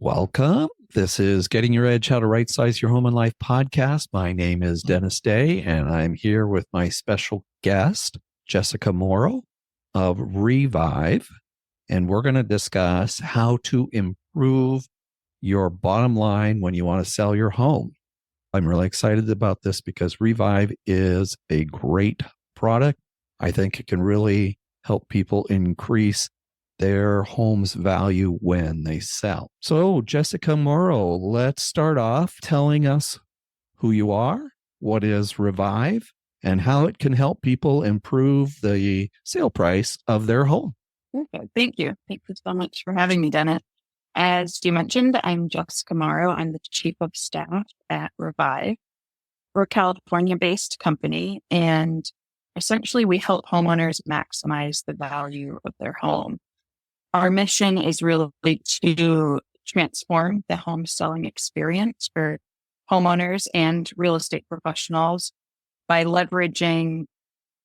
Welcome. This is Getting Your Edge, How to Right Size Your Home and Life podcast. My name is Dennis Day, and I'm here with my special guest, Jessica Morrow of Revive. And we're going to discuss how to improve your bottom line when you want to sell your home. I'm really excited about this because Revive is a great product. I think it can really help people increase their home's value when they sell. So, Jessica Morrow, let's start off telling us who you are, what is Revive, and how it can help people improve the sale price of their home. Okay, thank you. Thank you so much for having me, Dennis. As you mentioned, I'm Jessica Morrow. I'm the Chief of Staff at Revive. We're a California-based company, and essentially we help homeowners maximize the value of their home. Our mission is really to transform the home selling experience for homeowners and real estate professionals by leveraging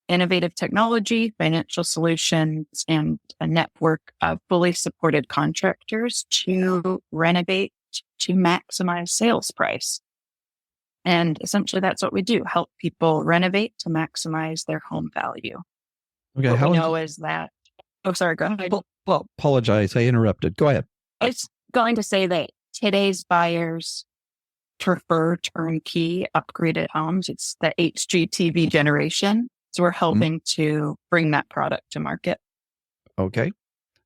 innovative technology, financial solutions, and a network of fully supported contractors to renovate to maximize sales price. And essentially that's what we do, help people renovate to maximize their home value. Okay, what we know is that, go ahead. Well, apologize. I interrupted. Go ahead. I was going to say that today's buyers prefer turnkey upgraded homes. It's the HGTV generation. So we're helping to bring that product to market. Okay.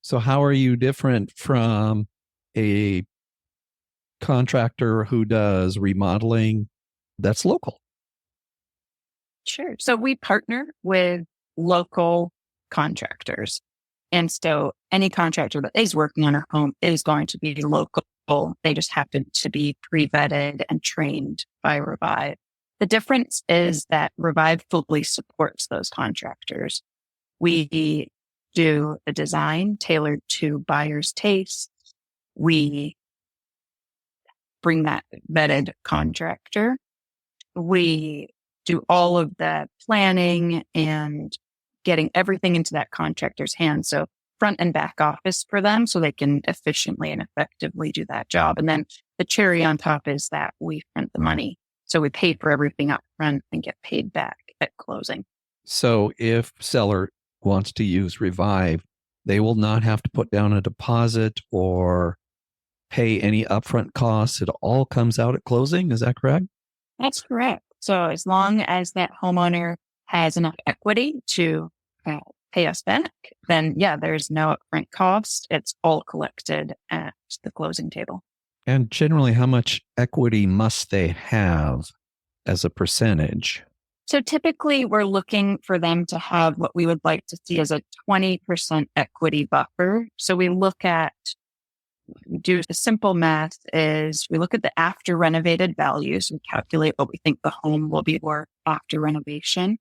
So how are you different from a contractor who does remodeling that's local? Sure. So we partner with local contractors. And so any contractor that is working on a home is going to be local. They just happen to be pre-vetted and trained by Revive. The difference is that Revive fully supports those contractors. We do the design tailored to buyers' tastes. We bring that vetted contractor. We do all of the planning and getting everything into that contractor's hands. So front and back office for them so they can efficiently and effectively do that job. And then the cherry on top is that we front the money. So we pay for everything up front and get paid back at closing. So if seller wants to use Revive, they will not have to put down a deposit or pay any upfront costs. It all comes out at closing. Is that correct? That's correct. So as long as that homeowner has enough equity to pay us back, then there's no upfront cost. It's all collected at the closing table. And generally, how much equity must they have as a percentage? So typically we're looking for them to have what we would like to see as a 20% equity buffer. So we do the simple math is we look at the after renovated values. We calculate what we think the home will be worth after renovation.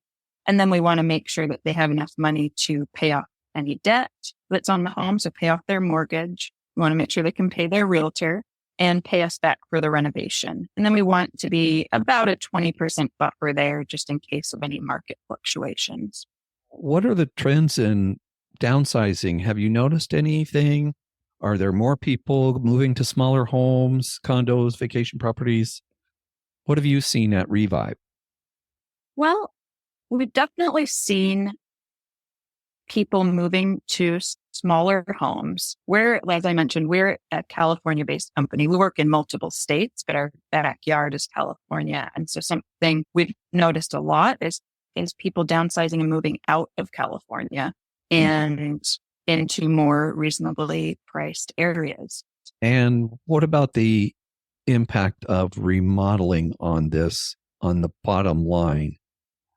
And then we want to make sure that they have enough money to pay off any debt that's on the home. So pay off their mortgage. We want to make sure they can pay their realtor and pay us back for the renovation. And then we want to be about a 20% buffer there just in case of any market fluctuations. What are the trends in downsizing? Have you noticed anything? Are there more people moving to smaller homes, condos, vacation properties? What have you seen at Revive? Well, we've definitely seen people moving to smaller homes. As I mentioned, we're a California-based company. We work in multiple states, but our backyard is California. And so something we've noticed a lot is people downsizing and moving out of California and into more reasonably priced areas. And what about the impact of remodeling on this, on the bottom line?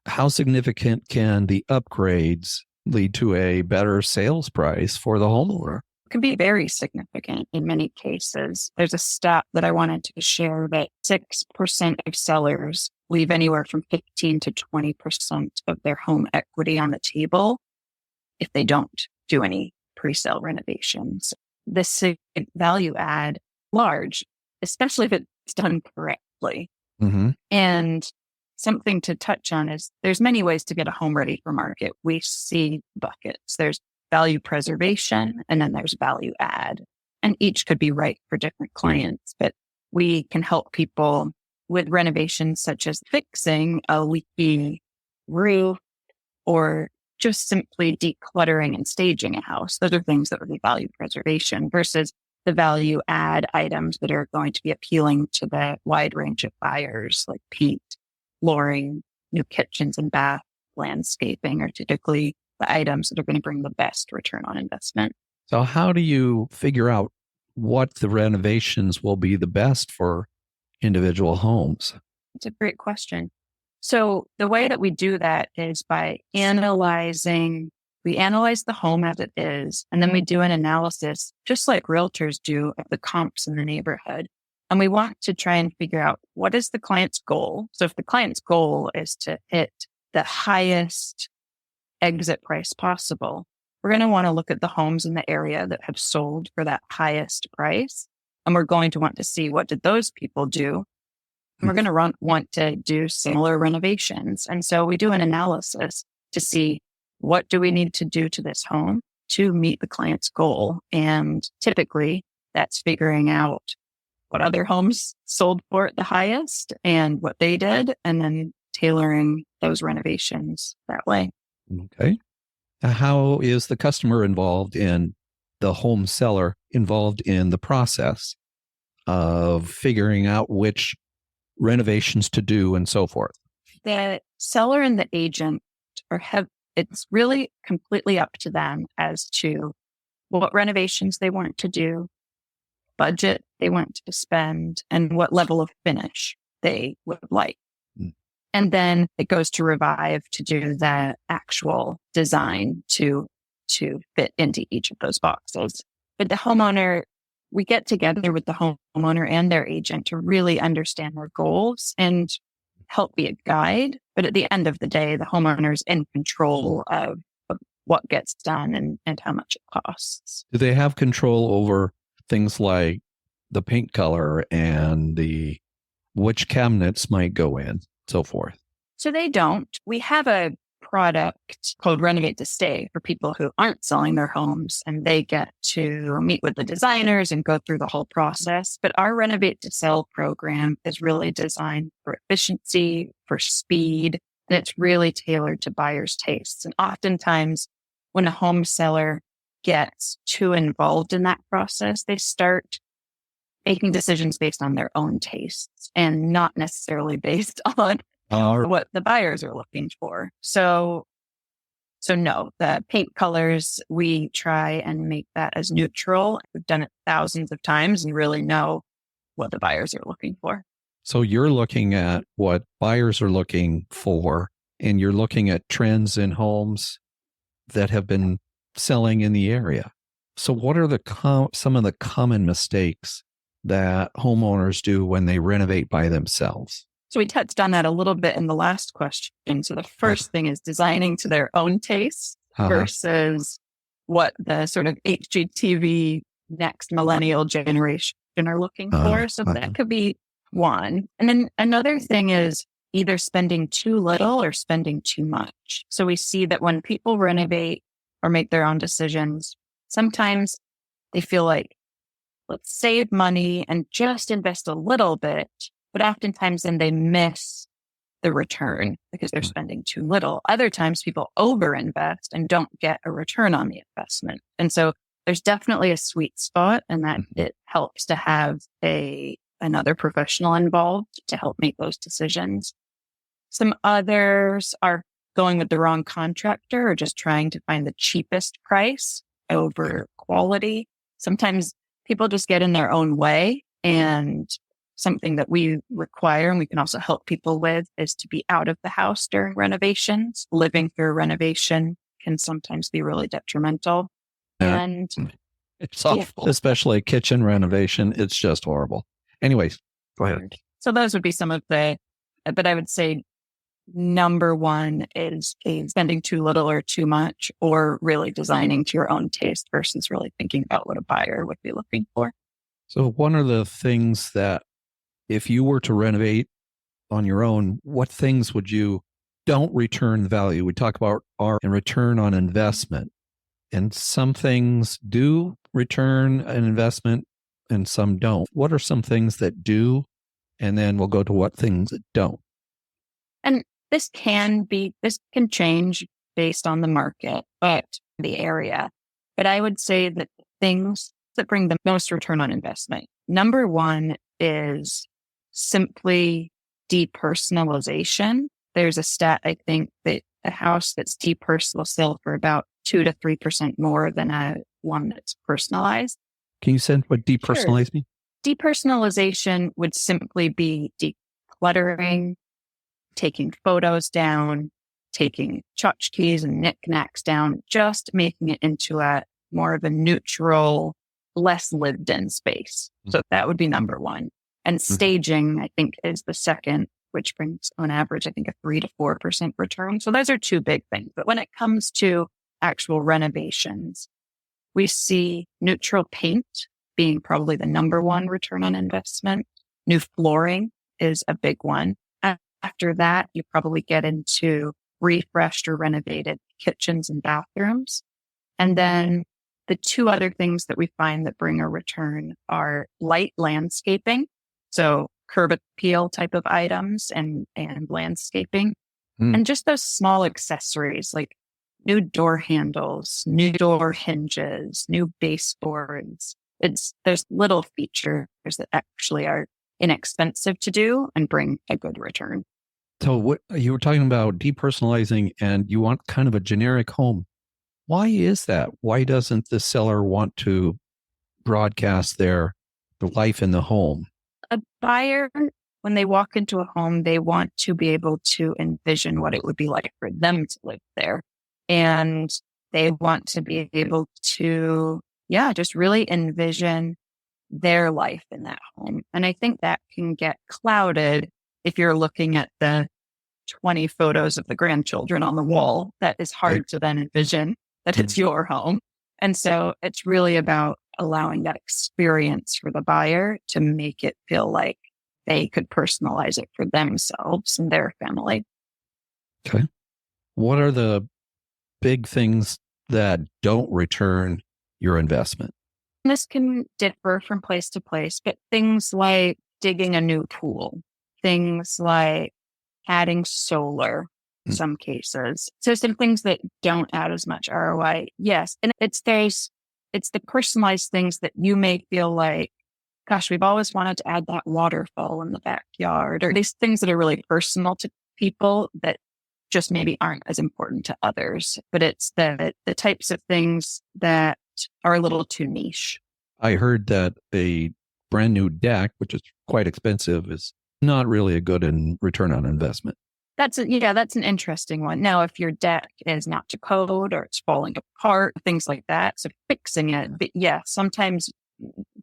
How significant can the upgrades lead to a better sales price for the homeowner? It can be very significant in many cases. There's a stat that I wanted to share that 6% of sellers leave anywhere from 15 to 20% of their home equity on the table if they don't do any pre-sale renovations. This value add large, especially if it's done correctly. Mm-hmm. And something to touch on is there's many ways to get a home ready for market. We see buckets. There's value preservation and then there's value add. and each could be right for different clients, but we can help people with renovations such as fixing a leaky roof or just simply decluttering and staging a house. Those are things that would be value preservation versus the value add items that are going to be appealing to the wide range of buyers, like paint, flooring, new kitchens and bath, landscaping are typically the items that are going to bring the best return on investment. So how do you figure out what the renovations will be the best for individual homes? It's a great question. So the way that we do that is by analyzing, we analyze the home as it is, and then we do an analysis, just like realtors do, of the comps in the neighborhood. And we want to try and figure out what is the client's goal. So if the client's goal is to hit the highest exit price possible, we're going to want to look at the homes in the area that have sold for that highest price. And we're going to want to see what did those people do. And we're going to want to do similar renovations. And so we do an analysis to see what do we need to do to this home to meet the client's goal. And typically that's figuring out what other homes sold for at the highest and what they did, and then tailoring those renovations that way. Okay. How is the customer involved in the home seller involved in the process of figuring out which renovations to do and so forth? The seller and the agent it's really completely up to them as to what renovations they want to do, budget they want to spend, and what level of finish they would like. And then it goes to Revive to do the actual design to fit into each of those boxes. But the homeowner, we get together with the homeowner and their agent to really understand their goals and help be a guide. But at the end of the day, the homeowner's in control of what gets done and how much it costs. Do they have control over things like the paint color and which cabinets might go in, so forth? So they don't. We have a product called Renovate to Stay for people who aren't selling their homes, and they get to meet with the designers and go through the whole process. But our Renovate to Sell program is really designed for efficiency, for speed, and it's really tailored to buyers' tastes. And oftentimes when a home seller gets too involved in that process, they start making decisions based on their own tastes and not necessarily based on what the buyers are looking for. So no, the paint colors, we try and make that as neutral. We've done it thousands of times and really know what the buyers are looking for. So you're looking at what buyers are looking for, and you're looking at trends in homes that have been selling in the area. So what are some of the common mistakes that homeowners do when they renovate by themselves? So we touched on that a little bit in the last question. So the first thing is designing to their own taste versus what the sort of HGTV next millennial generation are looking for. So that could be one. And then another thing is either spending too little or spending too much. So we see that when people renovate or make their own decisions, sometimes they feel like, let's save money and just invest a little bit. But oftentimes then they miss the return because they're spending too little. Other times people overinvest and don't get a return on the investment. And so there's definitely a sweet spot, and that it helps to have another professional involved to help make those decisions. Some others are going with the wrong contractor or just trying to find the cheapest price over quality. Sometimes people just get in their own way, and something that we require and we can also help people with is to be out of the house during renovations. Living through a renovation can sometimes be really detrimental. And it's awful, especially a kitchen renovation. It's just horrible. Anyways, go ahead. So those would be some of but I would say number one is spending too little or too much, or really designing to your own taste versus really thinking about what a buyer would be looking for. So one of the things that if you were to renovate on your own, what things don't return value? We talk about our return on investment, and some things do return an investment and some don't. What are some things that do? And then we'll go to what things that don't. And this can change based on the market, but the area. But I would say that the things that bring the most return on investment, number one is simply depersonalization. There's a stat, I think, that a house that's depersonal will sell for about 2 to 3% more than one that's personalized. Can you send what depersonalize mean? Depersonalization would simply be decluttering, taking photos down, taking tchotchkes and knickknacks down, just making it into a more of a neutral, less lived in space. So that would be number one. And staging, I think, is the second, which brings on average, I think, a 3 to 4% return. So those are two big things. But when it comes to actual renovations, we see neutral paint being probably the number one return on investment. New flooring is a big one. After that, you probably get into refreshed or renovated kitchens and bathrooms. And then the two other things that we find that bring a return are light landscaping. So curb appeal type of items and landscaping. And just those small accessories like new door handles, new door hinges, new baseboards. There's little features that actually are inexpensive to do and bring a good return. So what you were talking about depersonalizing, and you want kind of a generic home. Why is that? Why doesn't the seller want to broadcast the life in the home? A buyer, when they walk into a home, they want to be able to envision what it would be like for them to live there. And they want to be able to, just really envision their life in that home. And I think that can get clouded if you're looking at the 20 photos of the grandchildren on the wall. That is hard to then envision that it's your home. And so it's really about allowing that experience for the buyer to make it feel like they could personalize it for themselves and their family. Okay. What are the big things that don't return your investment? This can differ from place to place, but things like digging a new pool, things like adding solar in some cases. So some things that don't add as much ROI. Yes. And it's the personalized things that you may feel like, gosh, we've always wanted to add that waterfall in the backyard, or these things that are really personal to people that just maybe aren't as important to others. But it's the types of things that are a little too niche. I heard that a brand new deck, which is quite expensive, is not really a good return on investment. That's an interesting one. Now, if your deck is not to code or it's falling apart, things like that, so fixing it. But sometimes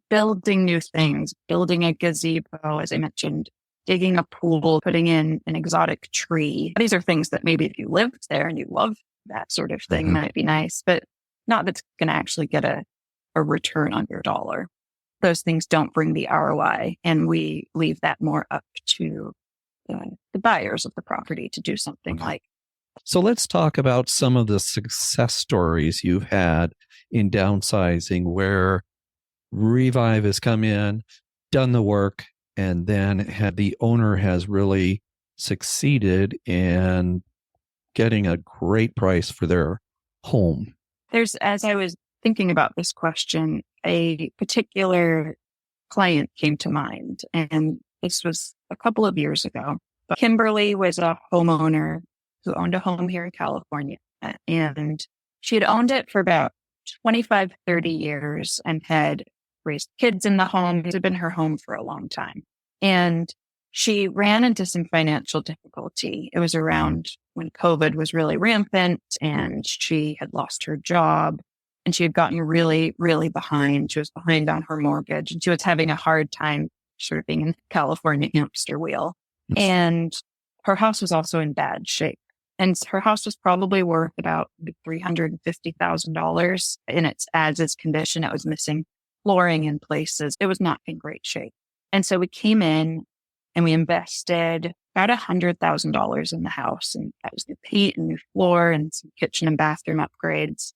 building new things, building a gazebo, as I mentioned, digging a pool, putting in an exotic tree. These are things that maybe if you lived there and you love that sort of thing, might be nice, but not that's going to actually get a return on your dollar. Those things don't bring the ROI, and we leave that more up to the buyers of the property to do something like. So let's talk about some of the success stories you've had in downsizing where Revive has come in, done the work, and then the owner has really succeeded in getting a great price for their home. As I was thinking about this question, a particular client came to mind, and this was a couple of years ago. But Kimberly was a homeowner who owned a home here in California, and she had owned it for about 25, 30 years and had raised kids in the home. It had been her home for a long time. And she ran into some financial difficulty. It was around when COVID was really rampant, and she had lost her job, and she had gotten really, really behind. She was behind on her mortgage, and she was having a hard time sort of being in the California hamster wheel. And her house was also in bad shape. And her house was probably worth about $350,000 in its as-is condition. It was missing flooring in places. It was not in great shape. And so we came in and we invested about $100,000 in the house. And that was new paint and new floor and some kitchen and bathroom upgrades.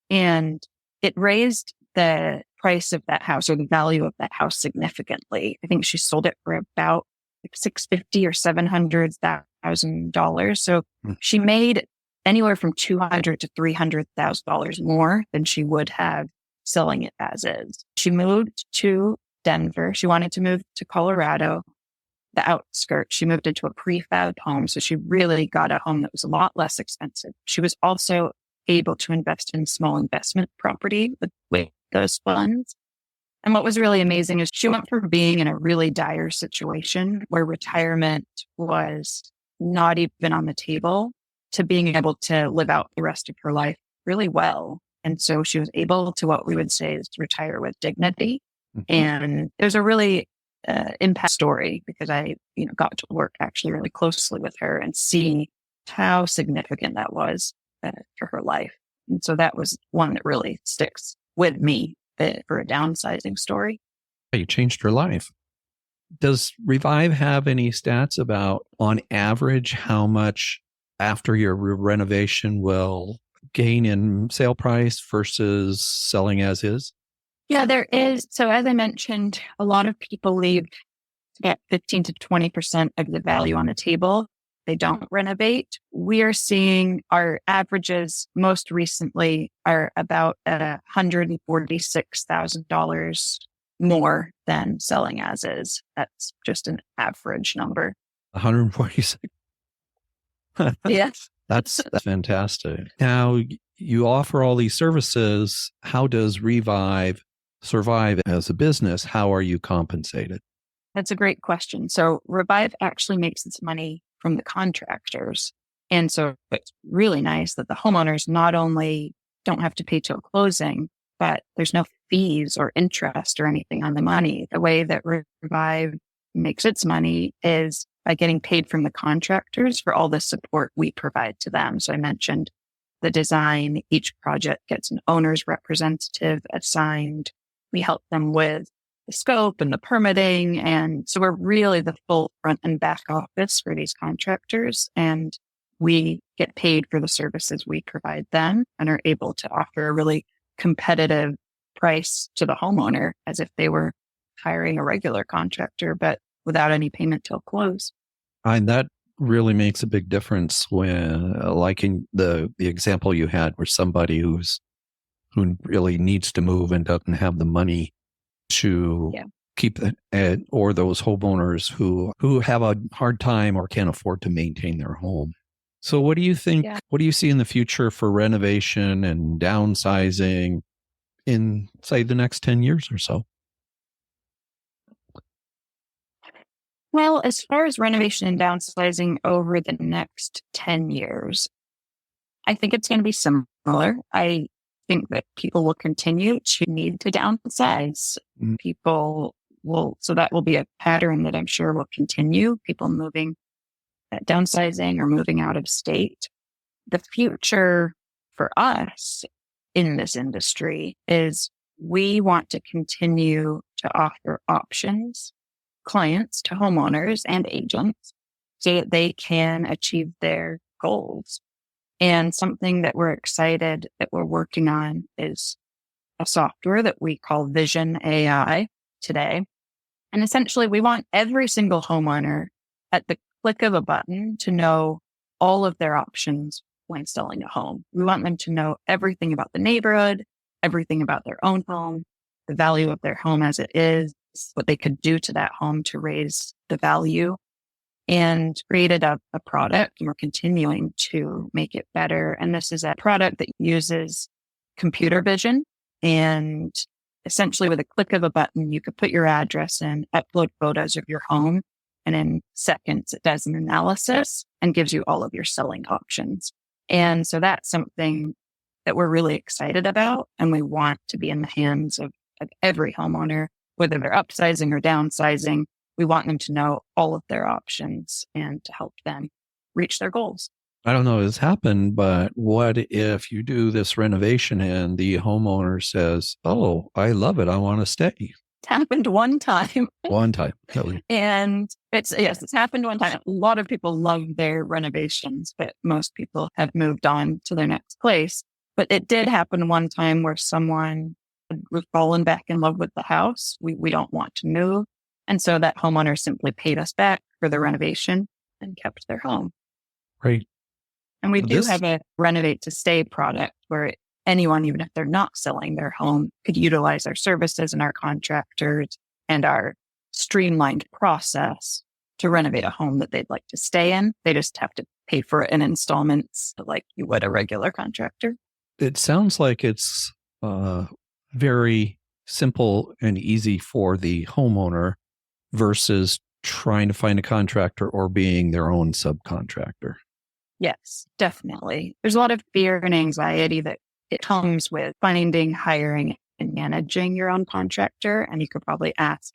And it raised the price of that house or the value of that house significantly. I think she sold it for about like $650,000 or $700,000. So she made anywhere from $200,000 to $300,000 more than she would have selling it as is. She moved to Denver. She wanted to move to Colorado, the outskirts. She moved into a prefab home. So she really got a home that was a lot less expensive. She was also able to invest in small investment property with those funds. And what was really amazing is she went from being in a really dire situation where retirement was not even on the table to being able to live out the rest of her life really well. And so she was able to what we would say is to retire with dignity. And there's a really impact story because I got to work actually really closely with her and see how significant that was for her life. And so that was one that really sticks with me for a downsizing story. You changed her life. Does Revive have any stats about, on average, how much after your renovation will gain in sale price versus selling as is? Yeah, there is. So as I mentioned, a lot of people leave at 15 to 20% of the value on the table. They don't renovate. We are seeing our averages most recently are about $146,000 more than selling as is. That's just an average number. 146. Yes. That's fantastic. Now, you offer all these services. How does Revive survive as a business? How are you compensated? That's a great question. So Revive actually makes its money from the contractors. And so it's really nice that the homeowners not only don't have to pay till closing, but there's no fees or interest or anything on the money. The way that Revive makes its money is by getting paid from the contractors for all the support we provide to them. So I mentioned the design. Each project gets an owner's representative assigned. We help them with the scope and the permitting. And so we're really the full front and back office for these contractors. And we get paid for the services we provide them and are able to offer a really competitive price to the homeowner as if they were hiring a regular contractor, but without any payment till close. And that really makes a big difference when, like in the example you had, where somebody who really needs to move and doesn't have the money to keep it, or those homeowners who have a hard time or can't afford to maintain their home. So what do you think, what do you see in the future for renovation and downsizing in, say, the next 10 years or so? Well, as far as renovation and downsizing over the next 10 years, I think it's going to be similar. I think that people will continue to need to downsize. People will, so that will be a pattern that I'm sure will continue. People moving, downsizing or moving out of state. The future for us in this industry is we want to continue to offer options, clients to homeowners and agents so that they can achieve their goals. And something that we're excited that we're working on is a software that we call Vision AI today. And essentially, we want every single homeowner at the click of a button to know all of their options when selling a home. We want them to know everything about the neighborhood, everything about their own home, the value of their home as it is, what they could do to that home to raise the value, and created a product, and we're continuing to make it better. And this is a product that uses computer vision, and essentially with a click of a button, you could put your address in, upload photos of your home, and in seconds, it does an analysis and gives you all of your selling options. And so that's something that we're really excited about, and we want to be in the hands of every homeowner, whether they're upsizing or downsizing. We want them to know all of their options and to help them reach their goals. I don't know if it's happened, but what if you do this renovation and the homeowner says, "Oh, I love it. I want to stay." It's happened one time. One time. And it's happened one time. A lot of people love their renovations, but most people have moved on to their next place. But it did happen one time where someone we've fallen back in love with the house. We don't want to move. And so that homeowner simply paid us back for the renovation and kept their home. Right. And we do This, have a renovate to stay product where anyone, even if they're not selling their home, could utilize our services and our contractors and our streamlined process to renovate a home that they'd like to stay in. They just have to pay for it in installments like you would a regular contractor. it sounds like it's very simple and easy for the homeowner versus trying to find a contractor or being their own subcontractor. Yes, definitely. There's a lot of fear and anxiety that it comes with finding, hiring, and managing your own contractor. And you could probably ask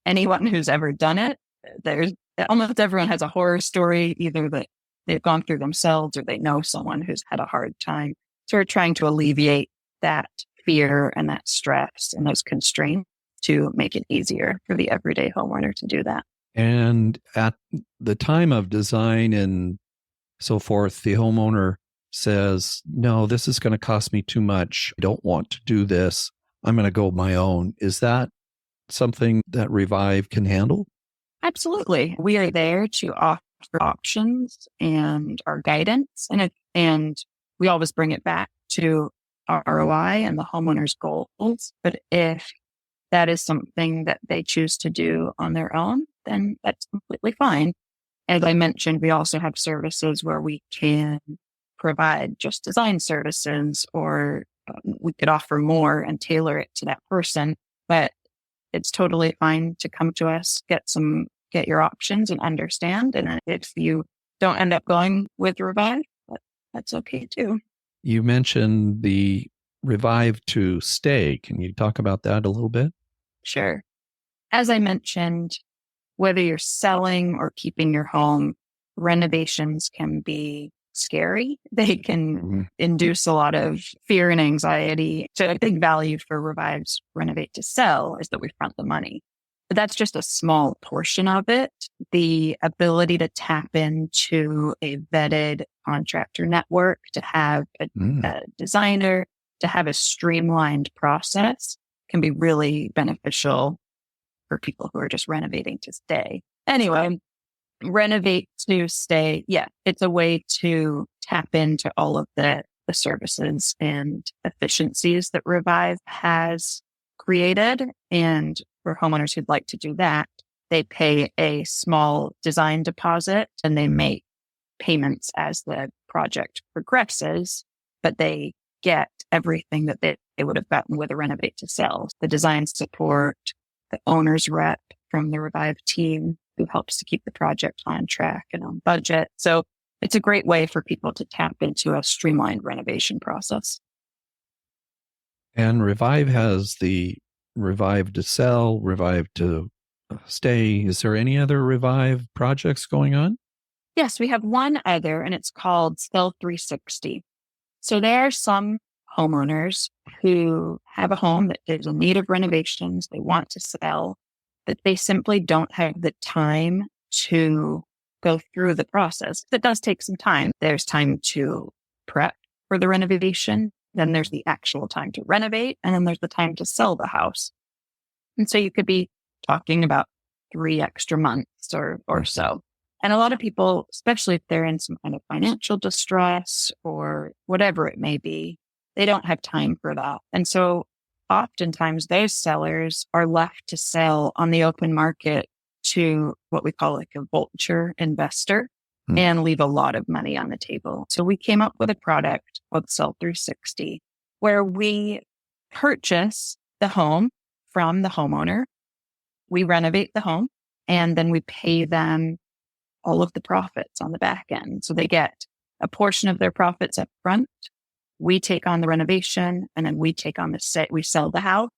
anyone who's ever done it. There's almost everyone has a horror story, either that they've gone through themselves or they know someone who's had a hard time. So we're trying to alleviate that fear and that stress and those constraints to make it easier for the everyday homeowner to do that. And at the time of design and so forth, the homeowner says, no, this is going to cost me too much. I don't want to do this. I'm going to go my own. Is that something that Revive can handle? Absolutely. We are there to offer options and our guidance. And we always bring it back to our ROI and the homeowner's goals. But if that is something that they choose to do on their own, then that's completely fine. As I mentioned, we also have services where we can provide just design services, or we could offer more and tailor it to that person. But it's totally fine to come to us, get your options and understand. And if you don't end up going with Revive, that's okay too. You mentioned the Revive to stay. Can you talk about that a little bit? Sure. As I mentioned, whether you're selling or keeping your home, renovations can be scary. They can induce a lot of fear and anxiety. So a big value for Revive's renovate to sell is that we front the money. But that's just a small portion of it. The ability to tap into a vetted contractor network, to have a designer, to have a streamlined process can be really beneficial for people who are just renovating to stay. Anyway, renovate to stay. Yeah, it's a way to tap into all of the services and efficiencies that Revive has created. And for homeowners who'd like to do that, they pay a small design deposit and they make payments as the project progresses, but they get everything that they would have gotten with a renovate to sell. The design support, the owner's rep from the Revive team who helps to keep the project on track and on budget. So it's a great way for people to tap into a streamlined renovation process. And Revive has the Revive to sell, Revive to stay. Is there any other Revive projects going on? Yes, we have one other, and it's called Sell 360. So there are some homeowners who have a home that is in need of renovations. They want to sell, but they simply don't have the time to go through the process. That does take some time. There's time to prep for the renovation. Then there's the actual time to renovate. And then there's the time to sell the house. And so you could be talking about 3 extra months or so. And a lot of people, especially if they're in some kind of financial distress or whatever it may be, they don't have time for that. And so oftentimes those sellers are left to sell on the open market to what we call like a vulture investor and leave a lot of money on the table. So we came up with a product called Sell 360, where we purchase the home from the homeowner. We renovate the home and then we pay them all of the profits on the back end. So they get a portion of their profits up front. We take on the renovation and then we take on we sell the house.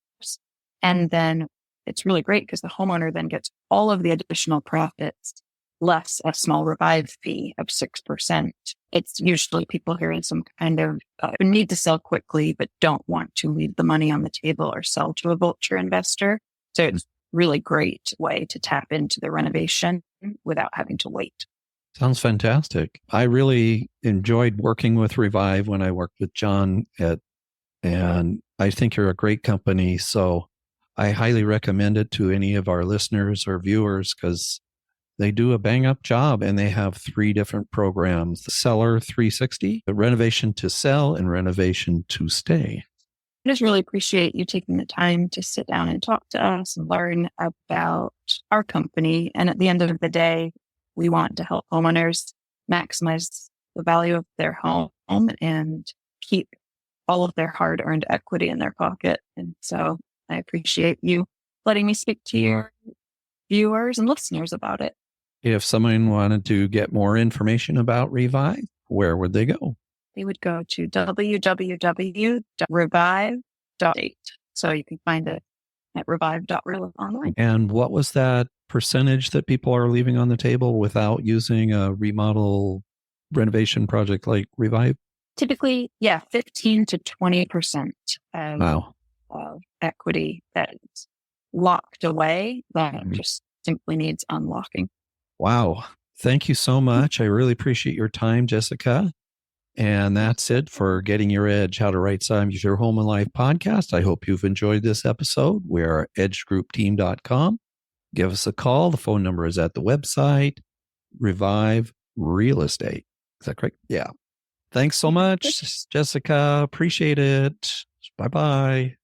And then it's really great because the homeowner then gets all of the additional profits, less a small Revive fee of 6%. It's usually people who are in some kind of need to sell quickly, but don't want to leave the money on the table or sell to a vulture investor. So it's really great way to tap into the renovation without having to wait. Sounds fantastic. I really enjoyed working with Revive when I worked with John at And I think you're a great company. So I highly recommend it to any of our listeners or viewers because they do a bang up job and they have 3 different programs: the Seller 360, the Renovation to Sell, and Renovation to Stay. I just really appreciate you taking the time to sit down and talk to us and learn about our company. And at the end of the day, we want to help homeowners maximize the value of their home and keep all of their hard-earned equity in their pocket. And so I appreciate you letting me speak to your viewers and listeners about it. If someone wanted to get more information about Revive, where would they go? They would go to www.revive.8. So you can find it at revive.real online. And what was that percentage that people are leaving on the table without using a remodel renovation project like Revive? Typically, 15 to 20% Wow. of equity that's locked away that just simply needs unlocking. Wow. Thank you so much. I really appreciate your time, Jessica. And that's it for Getting Your Edge, How to Right Size Your Home and Life podcast. I hope you've enjoyed this episode. We're edgegroupteam.com. Give us a call. The phone number is at the website, Revive Real Estate. Is that correct? Yeah. Thanks so much, Jessica. Appreciate it. Bye-bye.